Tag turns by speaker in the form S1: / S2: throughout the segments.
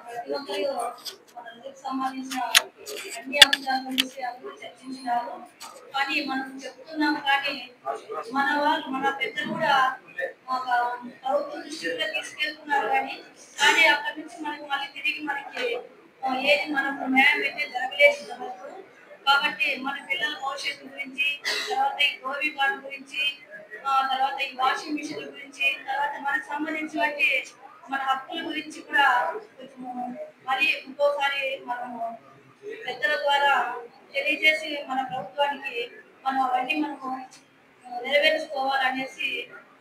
S1: ప్రతి ఒక్కరు మనకు సంబంధించిన అన్ని అంశాల గురించి అందరూ చర్చించినారు. కానీ మనం చెప్తున్నాము కానీ మన పెద్దలు కూడా ప్రభుత్వం దృష్టిలో తీసుకెళ్తున్నారు. కానీ అక్కడి నుంచి మనకి మళ్ళీ తిరిగి మనకి ఏది మనకు న్యాయం అయితే జరగలేదు కాబట్టి మన పిల్లల భవిష్యత్తు గురించి, తర్వాత ఈ గోవి కార్డు గురించి, తర్వాత ఈ వాషింగ్ మిషన్ గురించి, తర్వాత మనకు సంబంధించినటువంటి మన హక్కుల గురించి కూడా మరి ఇంకోసారి మనము పెద్దల ద్వారా తెలియజేసి మన ప్రభుత్వానికి మనం అవన్నీ మనము నెరవేర్చుకోవాలనేసి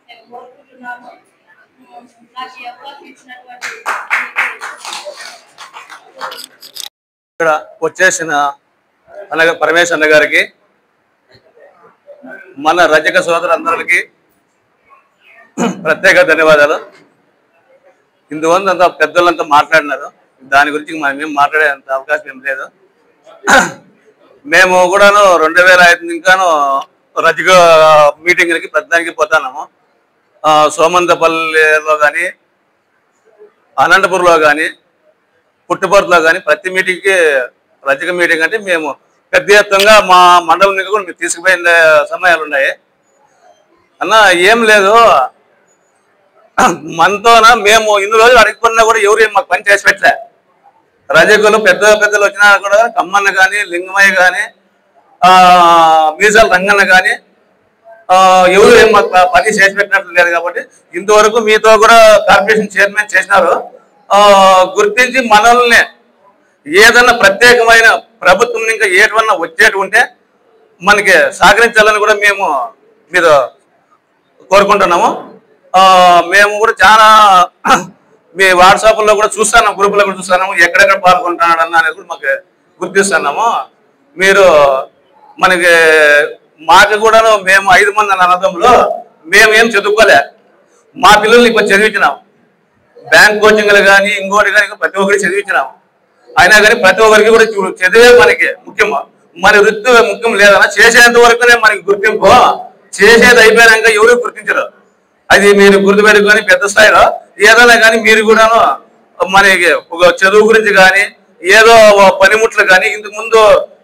S1: నేను కోరుకుంటున్నాము. నాకు ఈ అవకాశం ఇచ్చినటువంటి
S2: ఇక్కడ వచ్చేసిన పరమేశ్ అన్న గారికి, మన రజక సోదరులందరికీ ప్రత్యేక ధన్యవాదాలు. ఇందువల్ల పెద్దలంతా మాట్లాడినారు, దాని గురించి మనం మాట్లాడేంత అవకాశం ఏం లేదు. మేము కూడాను 2005 ఇంకాను రజక మీటింగ్లకి ప్రతిదానికి పోతున్నాము. సోమంతపల్లిలో కానీ, అనంతపూర్లో కానీ, పుట్టుపర్తిలో కానీ ప్రతి మీటింగ్కి రజక మీటింగ్ అంటే మేము పెద్ద ఎత్తుగా మా మండలం నుంచి కూడా మేము తీసుకుపోయిన సమయాలు ఉన్నాయి. అన్న ఏం లేదు, మనతోన మేము ఇన్ని రోజులు అడిగిపోయినా కూడా ఎవరు మాకు పని చేసి పెట్టలే. రజకులు పెద్దలు వచ్చినా కూడా కమ్మన్న కానీ, లింగమయ్య కానీ, మీసాల రంగన్న కానీ ఎవరు ఏం మాకు పని చేసి పెట్టినట్లు లేదు. కాబట్టి ఇంతవరకు మీతో కూడా కార్పొరేషన్ చైర్మన్ చేసినారు. గుర్తించి మనల్ని ఏదన్నా ప్రత్యేకమైన ప్రభుత్వం ఇంకా ఏటన్నా వచ్చేటి ఉంటే మనకి సహకరించాలని కూడా మేము మీరు కోరుకుంటున్నాము. మేము కూడా చాలా మీ వాట్సాప్లో కూడా చూస్తున్నాం, గ్రూపులో కూడా చూస్తున్నాము, ఎక్కడెక్కడ పాల్గొంటున్నాడు అన్న అనేది కూడా మాకు గుర్తిస్తున్నాము. మీరు మనకి మాకు కూడాను మేము 5 మంది అన్నదమ్ములు, మేము ఏం చదువుకోలే, మా పిల్లల్ని ఇప్పుడు చదివించినాం. బ్యాంక్ కోచింగ్లు కానీ ఇంకోటి కానీ ప్రతి ఒక్కరికి చదివించినాం. అయినా కానీ ప్రతి ఒక్కరికి కూడా చదివే మనకి ముఖ్యం, మన వృత్తి ముఖ్యం లేదన్నా. చేసేంత వరకునే మనకి గుర్తింపు, చేసేది అయిపోయాక ఎవరు గుర్తించరు. అది మీరు గుర్తుపెట్టుకొని పెద్ద స్థాయిలో ఏదైనా కానీ మీరు కూడాను మనకి ఒక చదువు గురించి కానీ ఏదో పనిముట్లు కానీ, ఇంతకు ముందు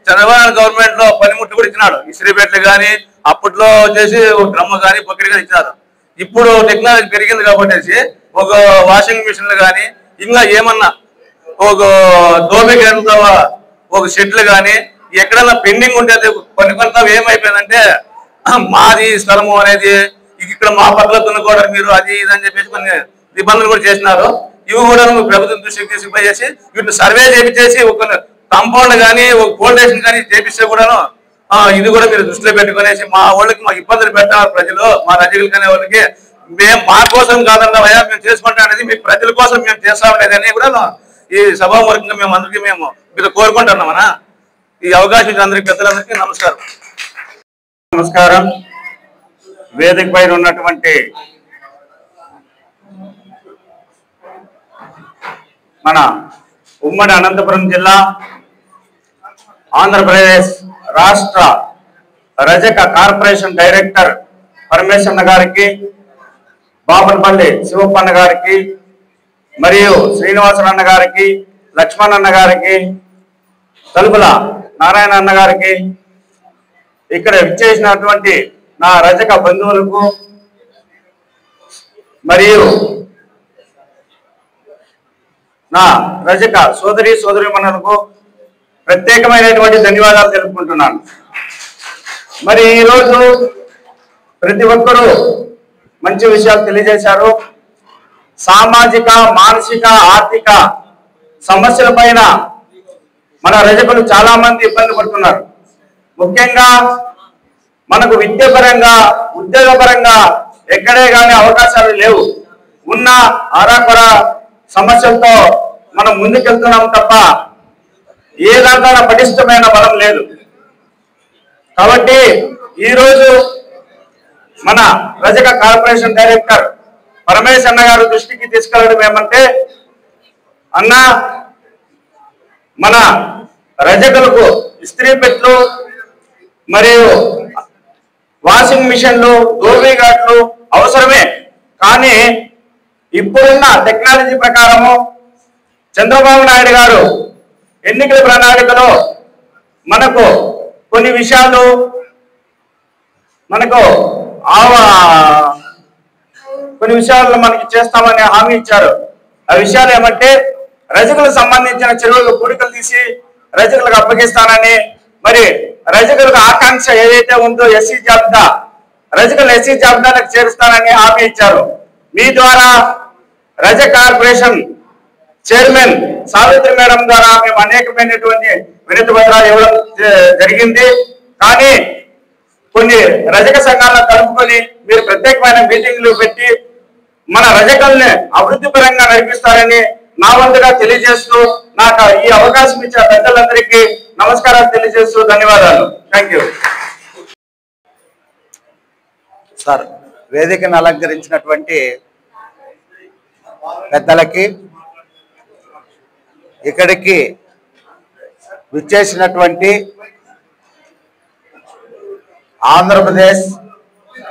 S2: చంద్రబాబు గవర్నమెంట్ లో పనిముట్లు కూడా ఇచ్చినాడు. ఇస్త్రీపేటలు కానీ అప్పట్లో వచ్చేసి డ్రమ్మ కానీ బకెట్ కానీ ఇచ్చినారు. ఇప్పుడు టెక్నాలజీ పెరిగింది కాబట్టి ఒక వాషింగ్ మిషన్లు కానీ ఇంకా ఏమన్నా ఒక దోబికేళ్ళతో ఒక షెడ్లు కానీ ఎక్కడన్నా పెండింగ్ ఉంటే కొంత ఏమైపోయిందంటే మాది స్థలము అనేది ఇక్కడ మా పక్కన దున్నుకోవడం మీరు అది ఇది అని చెప్పేసి కొన్ని నిబంధనలు కూడా చేసినారు. ఇవి కూడా ప్రభుత్వం దృష్టికి తీసుకుపోయేసి వీటిని సర్వే చేపించేసి ఒక కాంపౌండ్ కానీ ఒక ఫౌండేషన్ కానీ చేపిస్తే కూడాను ఇది కూడా మీరు దృష్టిలో పెట్టుకునేసి మా వాళ్ళకి మాకు ఇబ్బందులు పెట్టారు ప్రజలు, మా రజకులు కానీ వాళ్ళకి. మేము మా కోసం కాదన్నవయ్యా మేము చేసుకుంటాం అనేది మీ ప్రజల కోసం మేము చేస్తామనేదని కూడా ఈ సభాముఖంగా మేము అందరికీ మేము మీరు కోరుకుంటున్నామన్నా. ఈ అవకాశం ఇచ్చిన అందరికీ పెద్దలందరికీ నమస్కారం.
S3: నమస్కారం. వేదిక పైన ఉన్నటువంటి మన ఉమ్మడి అనంతపురం జిల్లా ఆంధ్రప్రదేశ్ రాష్ట్ర రజక కార్పొరేషన్ డైరెక్టర్ పరమేశ్ అన్న గారికి, బాపనపల్లి శివప్పన్న గారికి, మరియు శ్రీనివాసరాన్న గారికి, లక్ష్మణ్ అన్న గారికి, తలుపుల నారాయణ అన్న గారికి, ఇక్కడ విచ్చేసినటువంటి నా రజక బంధువులకు మరియు నా రజక సోదరీమణులకు ప్రత్యేకమైనటువంటి ధన్యవాదాలు తెలుపుకుంటున్నాను. మరి ఈరోజు ప్రతి ఒక్కరూ మంచి విషయాలు తెలియజేశారు. సామాజిక, మానసిక, ఆర్థిక సమస్యల పైన మన రజకులు చాలా మంది ఇబ్బంది పడుతున్నారు. ముఖ్యంగా మనకు విద్యాపరంగా, ఉద్యోగపరంగా ఎక్కడే కానీ అవకాశాలు లేవు. ఉన్న ఆరాకొర సమస్యలతో మనం ముందుకెళ్తున్నాం తప్ప ఏ దాంట్లో పటిష్టమైన బలం లేదు. కాబట్టి ఈరోజు మన రజక కార్పొరేషన్ డైరెక్టర్ పరమేశ్ అన్న గారు దృష్టికి తీసుకెళ్లడం ఏమంటే, అన్న మన రజకులకు ఇస్త్రీ పెట్లు మరియు వాషింగ్ మిషన్లు, ధోబీఘాట్లు అవసరమే. కానీ ఇప్పుడున్న టెక్నాలజీ ప్రకారము చంద్రబాబు నాయుడు గారు ఎన్నికల ప్రణాళికలో మనకు కొన్ని విషయాలు మనకి చేస్తామని హామీ ఇచ్చారు. ఆ విషయాలు ఏమంటే రజకులకు సంబంధించిన చెరువులు కూడికలు తీసి రజకులకు అప్పగిస్తానని, మరి రజకులకు ఆకాంక్ష ఏదైతే ఉందో ఎస్సీ జాబితా, రజకులు ఎస్సీ జాబితాలకు చేరుస్తానని హామీ ఇచ్చారు. మీ ద్వారా రజ కార్పొరేషన్ చైర్మన్ సావిత్రి మేడం ద్వారా మేము అనేకమైనటువంటి వినతి పత్రాలు ఇవ్వడం జరిగింది. కానీ కొన్ని రజక సంఘాలను కలుపుకొని మీరు ప్రత్యేకమైన మీటింగ్లు పెట్టి మన రజకుల్ని అభివృద్ధి పరంగా నడిపిస్తారని నా వంతుగా తెలియజేస్తూ, నాకు ఈ అవకాశం ఇచ్చిన పెద్దలందరికీ నమస్కారాలు తెలియజేస్తూ ధన్యవాదాలు. Thank you
S4: sir. వేదికను అలంకరించినటువంటి పెద్దలకి, ఇక్కడికి విచ్చేసినటువంటి ఆంధ్రప్రదేశ్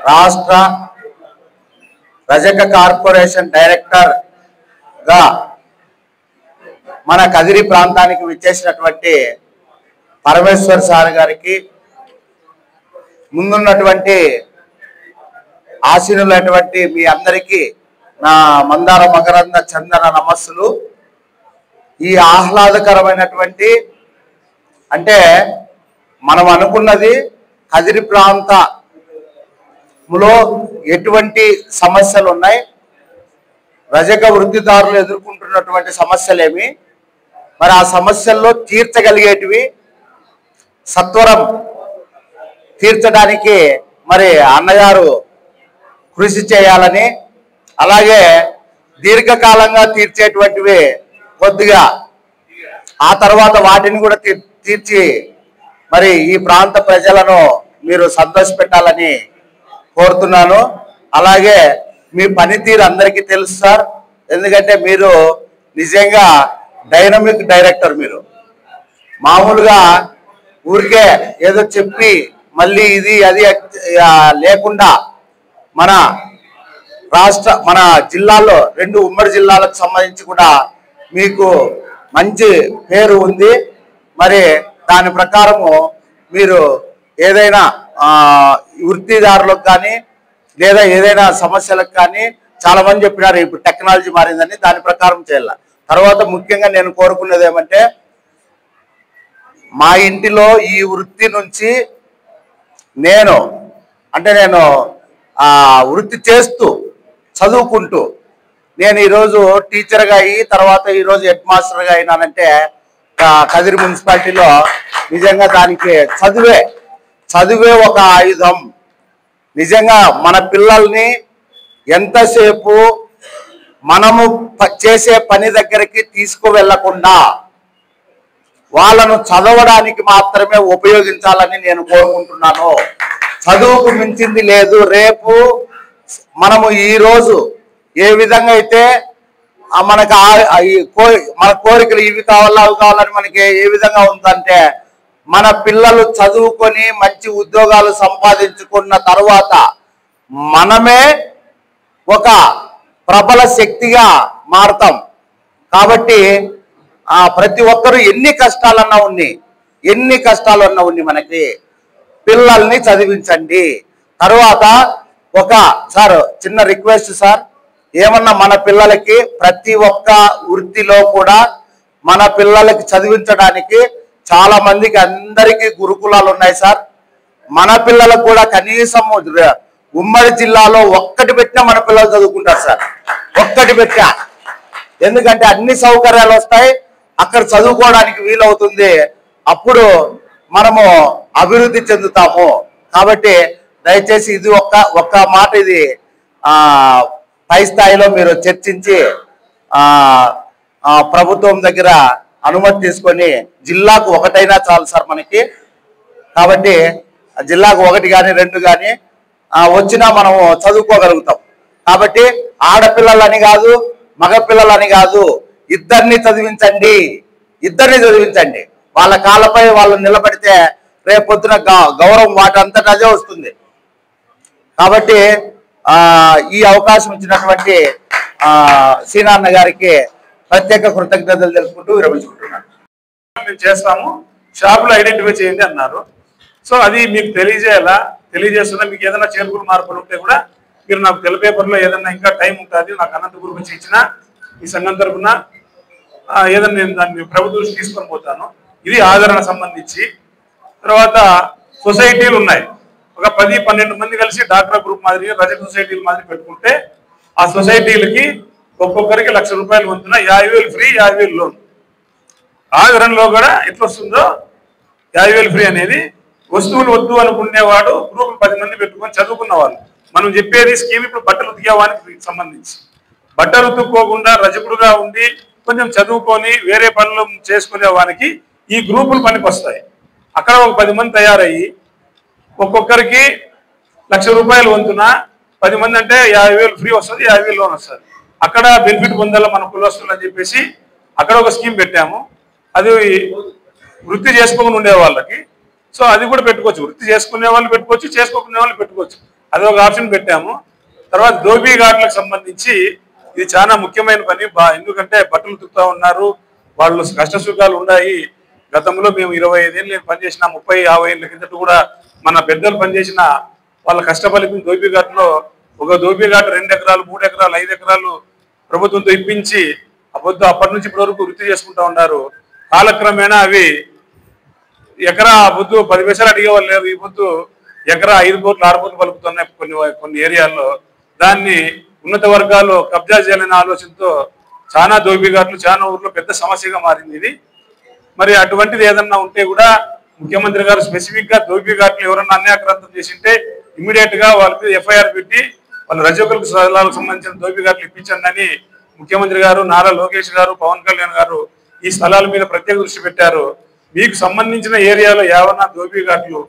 S4: రాష్ట్ర రజక కార్పొరేషన్ డైరెక్టర్ గా మన కదిరి ప్రాంతానికి విచ్చేసినటువంటి పరమేశ్వర్ సార్ గారికి, ముందున్నటువంటి ఆశీనులైనటువంటి మీ అందరికీ నా మందార మకరంద చందన నమస్సులు. ఈ ఆహ్లాదకరమైనటువంటి, అంటే మనం అనుకున్నది కదిరి ప్రాంతంలో ఎటువంటి సమస్యలు ఉన్నాయి, రజక వృత్తిదారులు ఎదుర్కొంటున్నటువంటి సమస్యలేమి, మరి ఆ సమస్యల్లో తీర్చగలిగేటివి సత్వరం తీర్చడానికి మరి అన్నగారు కృషి చేయాలని, అలాగే దీర్ఘకాలంగా తీర్చేటువంటివి కొద్దిగా ఆ తర్వాత వాటిని కూడా తీర్చి మరి ఈ ప్రాంత ప్రజలను మీరు సంతోషపెట్టాలని కోరుతున్నాను. అలాగే మీ పనితీరు అందరికీ తెలుసు సార్, ఎందుకంటే మీరు నిజంగా డైనమిక్ డైరెక్టర్. మీరు మామూలుగా ఊరికే ఏదో చెప్పి మళ్ళీ ఇది అది లేకుండా మన జిల్లాలో 2 ఉమ్మడి జిల్లాలకు సంబంధించి కూడా మీకు మంచి పేరు ఉంది. మరి దాని ప్రకారము మీరు ఏదైనా వృత్తిదారులకు కానీ లేదా ఏదైనా సమస్యలకు కానీ చాలా మంది చెప్పినారు ఇప్పుడు టెక్నాలజీ మారిందని, దాని ప్రకారం చేయాలి. తర్వాత ముఖ్యంగా నేను కోరుకునేది ఏమంటే, మా ఇంటిలో ఈ వృత్తి నుంచి నేను వృత్తి చేస్తూ చదువుకుంటూ నేను ఈరోజు టీచర్గా అయ్యి తర్వాత ఈరోజు హెడ్ మాస్టర్గా అయినానంటే కదిరి మున్సిపాలిటీలో నిజంగా దానికి చదువే ఒక ఆయుధం. నిజంగా మన పిల్లల్ని ఎంతసేపు మనము చేసే పని దగ్గరికి తీసుకువెళ్లకుండా వాళ్ళను చదవడానికి మాత్రమే ఉపయోగించాలని నేను కోరుకుంటున్నాను. చదువుకు మించింది లేదు. రేపు మనము ఈరోజు ఏ విధంగా అయితే మనకు మన కోరికలు ఇవి కావాలా అవి కావాలని మనకి ఏ విధంగా ఉందంటే, మన పిల్లలు చదువుకొని మంచి ఉద్యోగాలు సంపాదించుకున్న తర్వాత మనమే ఒక ప్రబల శక్తిగా మారుతాం. కాబట్టి ప్రతి ఒక్కరూ ఎన్ని కష్టాలన్నా ఉన్ని మనకి పిల్లల్ని చదివించండి. తర్వాత సార్ చిన్న రిక్వెస్ట్ సార్, ఏమన్నా మన పిల్లలకి ప్రతి ఒక్క వృత్తిలో కూడా మన పిల్లలకి చదివించడానికి చాలా మందికి అందరికీ గురుకులాలు ఉన్నాయి సార్. మన పిల్లలకు కూడా కనీసం ఉమ్మడి జిల్లాలో ఒక్కటి పెట్టినా మన పిల్లలు చదువుకుంటారు సార్. ఒక్కటి పెట్టా, ఎందుకంటే అన్ని సౌకర్యాలు వస్తాయి, అక్కడ చదువుకోవడానికి వీలవుతుంది. అప్పుడు మనము అభివృద్ధి చెందుతాము. కాబట్టి దయచేసి ఇది ఒక్క మాట ఇది పై స్థాయిలో మీరు చర్చించి ప్రభుత్వం దగ్గర అనుమతి తీసుకొని జిల్లాకు ఒకటైనా చాలు సార్ మనకి. కాబట్టి జిల్లాకు 1 కానీ 2 కానీ వచ్చినా మనము చదువుకోగలుగుతాం. కాబట్టి ఆడపిల్లలని కాదు మగపిల్లలని కాదు, ఇద్దరిని చదివించండి. ఇద్దరిని చదివించండి. వాళ్ళ కాళ్ళపై వాళ్ళు నిలబడితే రేపొద్దున గౌరవం వాటి అంతటా అదే వస్తుంది. కాబట్టి ఈ అవకాశం ఇచ్చినటువంటి శ్రీనాన్న గారికి ప్రత్యేక కృతజ్ఞతలు తెలుపుకుంటూ విరమించుకుంటున్నాను.
S5: మేము చేస్తాము, షాపులో ఐడెంటిఫై చేయండి అన్నారు. సో అది మీకు తెలియజేస్తున్నా. మీకు ఏదైనా చేర్పులు మార్పులు ఉంటే కూడా మీరు నాకు పేపర్లో ఏదన్నా ఇంకా టైం ఉంటుంది, నాకు అనంతపురం వచ్చి ఇచ్చిన ఈ సంఘం తరఫున ఏదన్నా నేను దాన్ని ప్రభుత్వం దృష్టి తీసుకొని పోతాను. ఇది ఆదరణ సంబంధించి. తర్వాత సొసైటీలు ఉన్నాయి, ఒక 10-12 మంది కలిసి డాక్టర్ గ్రూప్ మాదిరిగా రజక సొసైటీల మాదిరి పెట్టుకుంటే ఆ సొసైటీలకి ఒక్కొక్కరికి ₹1,00,000 వంతున 50,000 ఫ్రీ, 50,000 లోన్. ఆదరణలో కూడా ఎట్లా వస్తుందో 50,000 ఫ్రీ అనేది. వస్తువులు వద్దు అనుకునేవాడు గ్రూపులు 10 మంది పెట్టుకొని చదువుకున్న వాళ్ళు. మనం చెప్పేది స్కీమ్ ఇప్పుడు బట్టలు ఉతికేవానికి సంబంధించి. బట్టలు ఉతుక్కోకుండా రజకుడుగా ఉండి కొంచెం చదువుకొని వేరే పనులు చేసుకునే వానికి ఈ గ్రూపులు పనికి వస్తాయి. అక్కడ ఒక 10 మంది తయారయ్యి ఒక్కొక్కరికి ₹1,00,000 వంతున 10 మంది అంటే 50,000 ఫ్రీ వస్తుంది, 50,000 లోన్ వస్తుంది. అక్కడ బెనిఫిట్ పొందాల మన కులస్తులు అని చెప్పేసి అక్కడ ఒక స్కీమ్ పెట్టాము. అది వృత్తి చేసుకోకుండా ఉండే వాళ్ళకి. సో అది కూడా పెట్టుకోవచ్చు, వృత్తి చేసుకునే వాళ్ళు పెట్టుకోవచ్చు, చేసుకోకునే వాళ్ళు పెట్టుకోవచ్చు. అది ఒక ఆప్షన్ పెట్టాము. తర్వాత ధోబీ ఘాట్లకు సంబంధించి ఇది చాలా ముఖ్యమైన పని. ఎందుకంటే బట్టలు ఉతుకుతా ఉన్నారు, వాళ్ళు కష్ట సుఖాలు ఉన్నాయి. గతంలో మేము 25 ఏళ్ళు నేను పనిచేసిన, 30-50 ఏళ్ళ కిందట కూడా మన పెద్దలు పనిచేసిన వాళ్ళ కష్టఫలితం ధోబీ ఘాట్లో ఒక ధోబీ ఘాట్ 2 ఎకరాలు, 3 ఎకరాలు, 5 ఎకరాలు ప్రభుత్వంతో ఇప్పించి అప్పటి నుంచి ఇప్పటి వరకు వృత్తి చేసుకుంటా ఉన్నారు. కాలక్రమేణా అవి ఎకరా పొద్దు 10 పైసలు అడిగేవాళ్ళు లేరు. ఈ పొద్దు ఎకరా 5 కోట్లు 6 కోట్లు పలుకుతున్నాయి కొన్ని ఏరియాల్లో. దాన్ని ఉన్నత వర్గాలు కబ్జా చేయాలనే ఆలోచనతో చాలా ధోబీ ఘాట్లు చాలా ఊర్లో పెద్ద సమస్యగా మారింది ఇది. మరి అటువంటిది ఏదన్నా ఉంటే కూడా ముఖ్యమంత్రి గారు స్పెసిఫిక్ గా ధోబీ ఘాట్లు ఎవరన్నా అన్యాక్రాంతం చేసింటే ఇమీడియట్ గా వాళ్ళకి FIR పెట్టి వాళ్ళ రజకులకు స్థలాలకు సంబంధించిన ధోబీ ఘాట్లు ఇప్పించండి అని ముఖ్యమంత్రి గారు, నారా లోకేష్ గారు, పవన్ కళ్యాణ్ గారు ఈ స్థలాల మీద ప్రత్యేక దృష్టి పెట్టారు. మీకు సంబంధించిన ఏరియాలో ఏమన్నా ధోబీ ఘాట్లు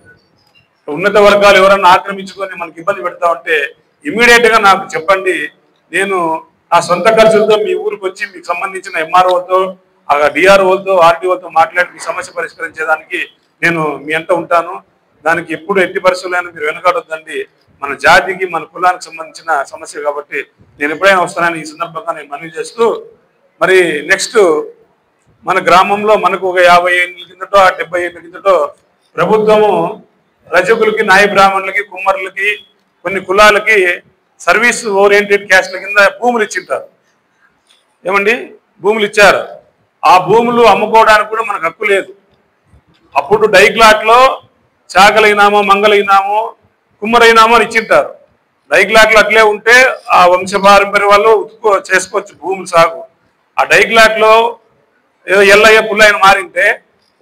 S5: ఉన్నత వర్గాలు ఎవరన్నా ఆక్రమించుకొని మనకి ఇబ్బంది పెడతా ఉంటే ఇమీడియట్ గా నాకు చెప్పండి. నేను నా సొంత ఖర్చులతో మీ ఊరికి వచ్చి మీకు సంబంధించిన MROతో, DROతో, RDOతో మాట్లాడి మీ సమస్య పరిష్కరించేదానికి నేను మీ అంట ఉంటాను. దానికి ఎప్పుడు ఎట్టి పరిస్థితులైనా మీరు వెనకాడొద్దండి. మన జాతికి మన కులానికి సంబంధించిన సమస్య కాబట్టి నేను ఎప్పుడైనా వస్తానని ఈ సందర్భంగా నేను మనవి చేస్తూ, మరి నెక్స్ట్ మన గ్రామంలో మనకు ఒక 50 ఏళ్ళ కిందటో 70 ఏళ్ళ కిందటో ప్రభుత్వము రజకులకి, నాయ బ్రాహ్మణులకి, కుమ్మరులకి, కొన్ని కులాలకి సర్వీస్ ఓరియంటెడ్ క్యాస్ట్ల కింద భూములు ఇచ్చింటారు. ఏమండి భూములు ఇచ్చారు. ఆ భూములు అమ్ముకోవడానికి కూడా మనకు హక్కు లేదు. అప్పుడు డైగ్లాట్లో చాకలైనామో, మంగళైనామో, కుమ్మరైనామో అని ఇచ్చింటారు. డైగ్లాట్లు అట్లే ఉంటే ఆ వంశపారంపర్య వాళ్ళు చేసుకోవచ్చు భూములు సాగు. ఆ డైగ్లాట్లో ఏదో ఎల్లయ్య పుల్లయ్యను మారింటే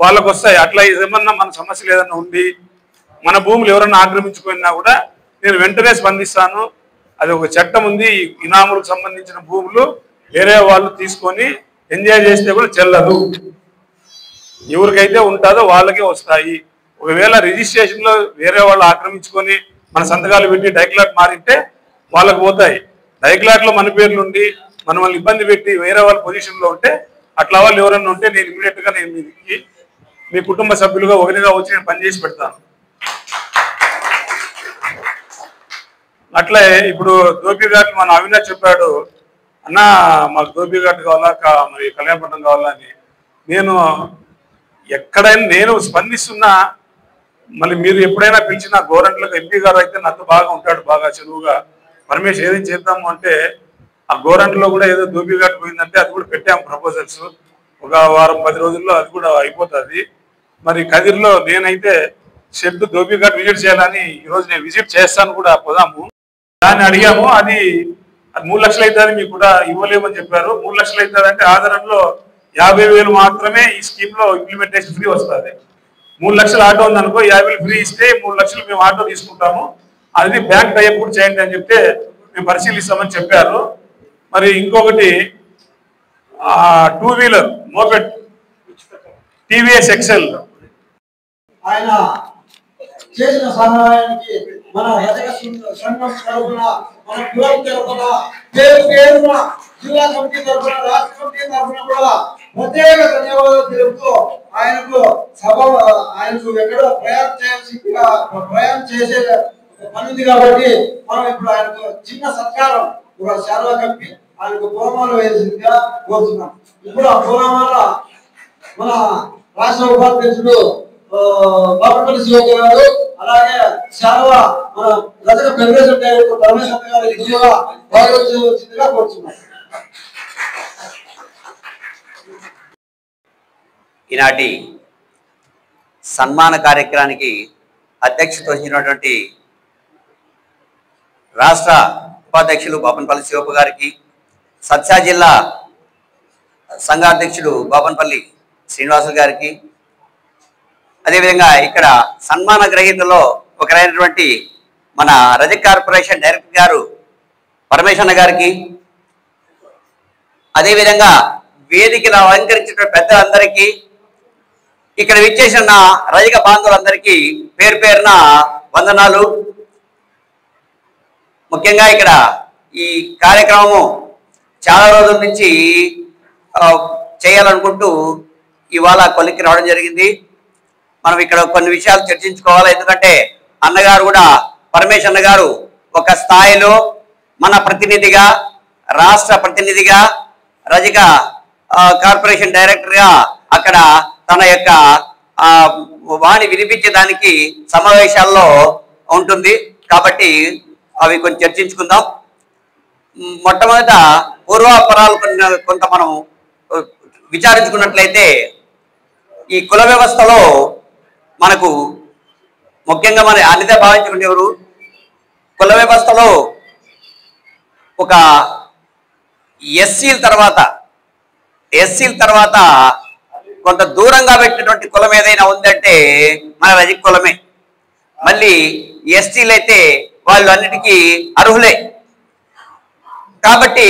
S5: వాళ్ళకు వస్తాయి. అట్లా ఏమన్నా మన సమస్యలు ఏదన్నా ఉండి మన భూములు ఎవరన్నా ఆక్రమించుకున్నా కూడా నేను వెంటనే స్పందిస్తాను. అది ఒక చట్టం ఉంది. ఇనాములకు సంబంధించిన భూములు వేరే వాళ్ళు తీసుకొని ఎంజాయ్ చేస్తే కూడా చెల్లదు. ఎవరికైతే ఉంటుందో వాళ్ళకే వస్తాయి. ఒకవేళ రిజిస్ట్రేషన్లో వేరే వాళ్ళు ఆక్రమించుకొని మన సంతకాలు పెట్టి డైగ్లాట్ మారింటే వాళ్ళకు పోతాయి. డైగ్లాట్లో మన పేర్లు ఉండి మనల్ని ఇబ్బంది పెట్టి వేరే వాళ్ళ పొజిషన్లో ఉంటే అట్లా వాళ్ళు ఎవరన్నా ఉంటే నేను ఇమీడియట్గా నేను మీ కుటుంబ సభ్యులుగా ఒకరిగా వచ్చి నేను పనిచేసి పెడతాను. అట్లే ఇప్పుడు ధోబీ ఘాట్ మన అవినాష్ చెప్పాడు, అన్న మాకు ధోబీ ఘాట్ కావాలా, మరి కళ్యాణపట్నం కావాలా అని. నేను ఎక్కడైనా నేను స్పందిస్తున్నా. మళ్ళీ మీరు ఎప్పుడైనా పిలిచిన గోరంట్లకు MP గారు అయితే నాతో బాగా ఉంటాడు, బాగా చెరువుగా. పరమేష్ ఏదైనా చేద్దాము అంటే ఆ గోరంట్లో కూడా ఏదో ధోబీ ఘాట్ పోయిందంటే అది కూడా పెట్టాము ప్రపోజల్స్. ఒక వారం 10 రోజుల్లో అది కూడా అయిపోతుంది. మరి కదిర్లో నేనైతే షెడ్ ధోబీ ఘాట్ విజిట్ చేయాలని ఈరోజు నేను విజిట్ చేస్తాను కూడా, పోదాము. దాన్ని అడిగాము. అది 3 లక్షలు అవుతుంది, మీకు కూడా ఇవ్వలేమని చెప్పారు. 3 లక్షలు అవుతుంది అంటే ఆధారంలో 50,000 మాత్రమే ఈ స్కీమ్ లో ఇంప్లిమెంటేషన్ ఫ్రీ వస్తుంది. 3 లక్షలు ఆటో ఉంది అనుకో, 50,000 ఫ్రీ ఇస్తే 3 లక్షలు మేము ఆటో తీసుకుంటాము. అది బ్యాంక్ టైప్ కూడా చేయండి అని చెప్తే మేము పరిశీలిస్తామని చెప్పారు. మరి ఇంకొకటి 2 వీలర్ మోపెడ్ TVS XL
S6: ఆయన చేసిన సహాయానికి మన సంఘం తరఫున, మన కులం తరఫున, పేరున జిల్లా కమిటీ తరఫున, రాష్ట్ర కమిటీ తరఫున కూడా ప్రత్యేక ధన్యవాదాలు తెలుపుతూ ఆయనకు ఎక్కడో ప్రయాణం చేసే పని ఉంది కాబట్టి మనం ఇప్పుడు ఆయనకు చిన్న సత్కారం ఒక శాలువా కప్పి ఆయనకు పూలమాల వేసిందిగా కోరుతున్నాం. ఇప్పుడు ఆ పూలమాల మన రాష్ట్ర ఉపాధ్యక్షుడు బాపట్ల శివజీ గారు, అలాగే శాలువా మన రజక ఫెడరేషన్ డైరెక్టర్ పరమేశ్వర గారు ఇదిగా గౌరవించవలసిందిగా కోరుతున్నాం.
S7: ఈనాటి సన్మాన కార్యక్రమానికి అధ్యక్షత వహించినటువంటి రాష్ట్ర ఉపాధ్యక్షులు బాపనపల్లి శివప్ప గారికి, సత్యా జిల్లా సంఘాధ్యక్షుడు బాపనపల్లి శ్రీనివాసులు గారికి, అదేవిధంగా ఇక్కడ సన్మాన గ్రహీతలో ఒకరైనటువంటి మన రజక్ కార్పొరేషన్ డైరెక్టర్ గారు పరమేశ్వర గారికి, అదేవిధంగా వేదికను అలంకరించిన పెద్దలందరికీ, ఇక్కడ విచ్చేసిన రజక బాంధవులందరికీ పేరు పేరున వందనాలు. ముఖ్యంగా ఇక్కడ ఈ కార్యక్రమము చాలా రోజుల నుంచి చేయాలనుకుంటూ ఇవాళ కొలిక్కి రావడం జరిగింది. మనం ఇక్కడ కొన్ని విషయాలు చర్చించుకోవాలి. ఎందుకంటే అన్నగారు కూడా పరమేశ్వర గారు ఒక స్థాయిలో మన ప్రతినిధిగా, రాష్ట్ర ప్రతినిధిగా, రజక కార్పొరేషన్ డైరెక్టర్గా అక్కడ తన యొక్క వాణి వినిపించడానికి సమావేశాల్లో ఉంటుంది. కాబట్టి అవి కొంచెం చర్చించుకుందాం. మొట్టమొదట పూర్వాపరాలు కొంత మనం విచారించుకున్నట్లయితే ఈ కుల వ్యవస్థలో మనకు ముఖ్యంగా మన అన్నిదే భావించుకునేవారు. కుల వ్యవస్థలో ఒక ఎస్సీల తర్వాత కొంత దూరంగా పెట్టినటువంటి కులం ఏదైనా ఉందంటే మన రజక కులమే. మళ్ళీ ఎస్టీలు అయితే వాళ్ళు అన్నిటికీ అర్హులే. కాబట్టి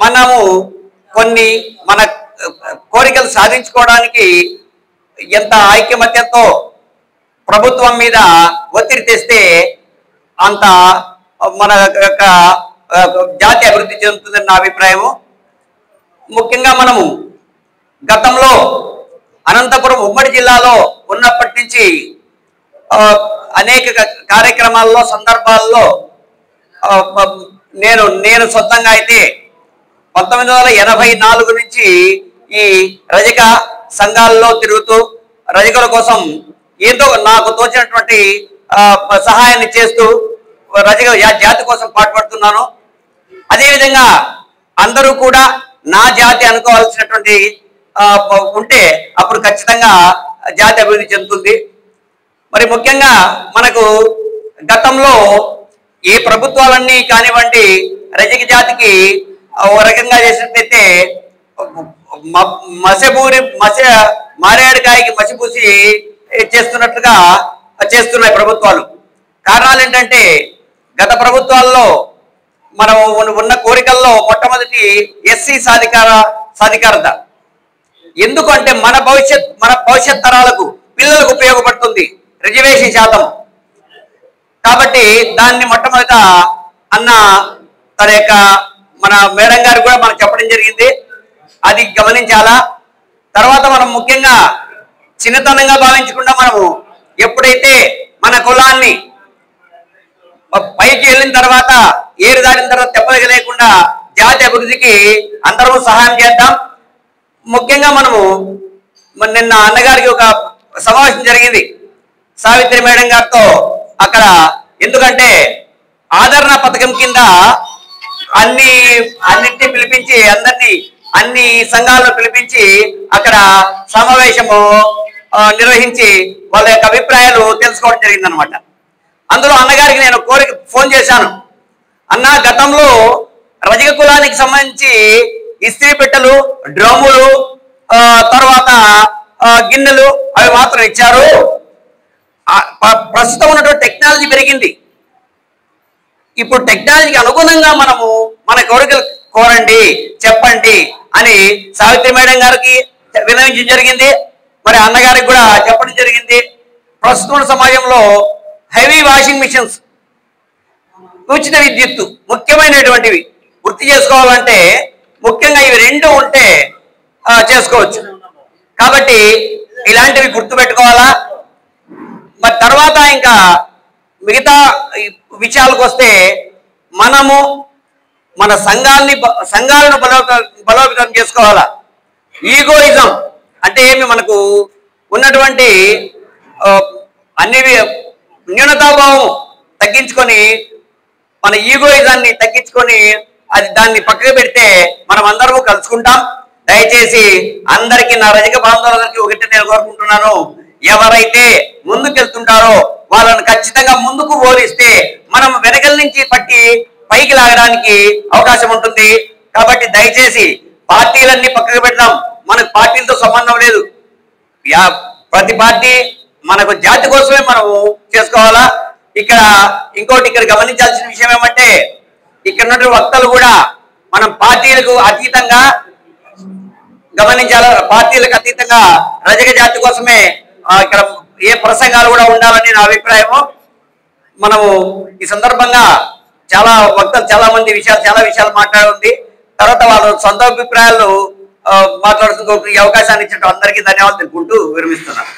S7: మనము కొన్ని మన కోరికలు సాధించుకోవడానికి ఎంత ఐక్యమత్యంతో ప్రభుత్వం మీద ఒత్తిడి తెస్తే అంత మన యొక్క జాతి అభివృద్ధి చెందుతుందని నా అభిప్రాయము. ముఖ్యంగా మనము గతంలో అనంతపురం ఉమ్మడి జిల్లాలో ఉన్నప్పటి నుంచి అనేక కార్యక్రమాల్లో, సందర్భాల్లో నేను సొంతంగా అయితే 1984 నుంచి ఈ రజక సంఘాల్లో తిరుగుతూ రజకుల కోసం ఏదో నాకు తోచినటువంటి సహాయాన్ని చేస్తూ రజక జాతి కోసం పాటుపడుతున్నాను. అదేవిధంగా అందరూ కూడా నా జాతి అనుకోవాల్సినటువంటి ఉంటే అప్పుడు ఖచ్చితంగా జాతి అభివృద్ధి చెందుతుంది. మరి ముఖ్యంగా మనకు గతంలో ఏ ప్రభుత్వాలన్నీ కానివ్వండి రజక జాతికి ఒక రకంగా చేసినట్లయితే మారేడుకాయకి మసిపూసి చేస్తున్నట్లుగా చేస్తున్నాయి ప్రభుత్వాలు. కారణాలు ఏంటంటే గత ప్రభుత్వాల్లో మనం ఉన్న కోరికల్లో మొట్టమొదటి ఎస్సీ సాధికారత. ఎందుకంటే మన భవిష్యత్ తరాలకు పిల్లలకు ఉపయోగపడుతుంది రిజర్వేషన్ శాతం. కాబట్టి దాన్ని మొట్టమొదట అన్న తన యొక్క మన మేడం గారు కూడా మనకు చెప్పడం జరిగింది. అది గమనించాలా. తర్వాత మనం ముఖ్యంగా చిన్నతనంగా భావించకుండా మనము ఎప్పుడైతే మన కులాన్ని పైకి వెళ్ళిన తర్వాత, ఏరు దాటిన తర్వాత తెప్పలేకుండా జాతి అభివృద్ధికి అందరూ సహాయం చేద్దాం. ముఖ్యంగా మనము నిన్న అన్నగారికి ఒక సమావేశం జరిగింది సావిత్రి మేడం గారితో అక్కడ. ఎందుకంటే ఆదరణ పథకం కింద అన్నిటిని పిలిపించి అన్ని సంఘాలను పిలిపించి అక్కడ సమావేశము నిర్వహించి వాళ్ళ యొక్క అభిప్రాయాలు తెలుసుకోవడం జరిగిందనమాట. అందులో అన్నగారికి నేను ఫోన్ చేశాను. అన్న, గతంలో రజక కులానికి సంబంధించి ఇస్త్రీ పెట్టెలు, డ్రమ్ములు, తర్వాత గిన్నెలు అవి మాత్రం ఇచ్చారు. ప్రస్తుతం ఉన్నటువంటి టెక్నాలజీ పెరిగింది. ఇప్పుడు టెక్నాలజీకి అనుగుణంగా మనము మన కోరికలు కోరండి, చెప్పండి అని సావిత్రి మేడం గారికి వినవించడం జరిగింది. మరి అన్నగారికి కూడా చెప్పడం జరిగింది. ప్రస్తుత సమాజంలో హెవీ వాషింగ్ మిషన్స్, ఉచిత విద్యుత్తు ముఖ్యమైనటువంటివి. వృత్తి చేసుకోవాలంటే ముఖ్యంగా ఇవి రెండు ఉంటే చేసుకోవచ్చు. కాబట్టి ఇలాంటివి గుర్తుపెట్టుకోవాలా. మరి తర్వాత ఇంకా మిగతా విషయాలకు వస్తే మనము మన సంఘాలను బలోపేతం చేసుకోవాలా. ఈగోయిజం అంటే ఏమి, మనకు ఉన్నటువంటి అన్ని న్యూనతాభావం తగ్గించుకొని మన ఈగోయిజాన్ని తగ్గించుకొని దాన్ని పక్కకు పెడితే మనం అందరము కలుసుకుంటాం. దయచేసి అందరికీ, నా రజక బాంధవులందరికీ ఒకటి నేను కోరుకుంటున్నాను, ఎవరైతే ముందుకెళ్తుంటారో వాళ్ళని ఖచ్చితంగా ముందుకు ఓడిస్తే మనం వెనకల నుంచి పట్టి పైకి లాగడానికి అవకాశం ఉంటుంది. కాబట్టి దయచేసి పార్టీలన్నీ పక్కకు పెడదాం. మనకు పార్టీలతో సంబంధం లేదు. ప్రతి పార్టీ మనకు జాతి కోసమే మనము చేసుకోవాలా. ఇక్కడ గమనించాల్సిన విషయం ఏమంటే, ఇక్కడ ఉన్నటువంటి వక్తలు కూడా మనం పార్టీలకు అతీతంగా గమనించాలి. పార్టీలకు అతీతంగా రజక జాతి కోసమే ఇక్కడ ఏ ప్రసంగాలు కూడా ఉండాలని నా అభిప్రాయము. మనము ఈ సందర్భంగా చాలా వక్తలు చాలా విషయాలు మాట్లాడుంది. తర్వాత వాళ్ళ సొంత అభిప్రాయాలు మాట్లాడుతూ ఈ అవకాశాన్ని ఇచ్చిన అందరికీ ధన్యవాదాలు తెలుపుకుంటూ విరమిస్తున్నాను.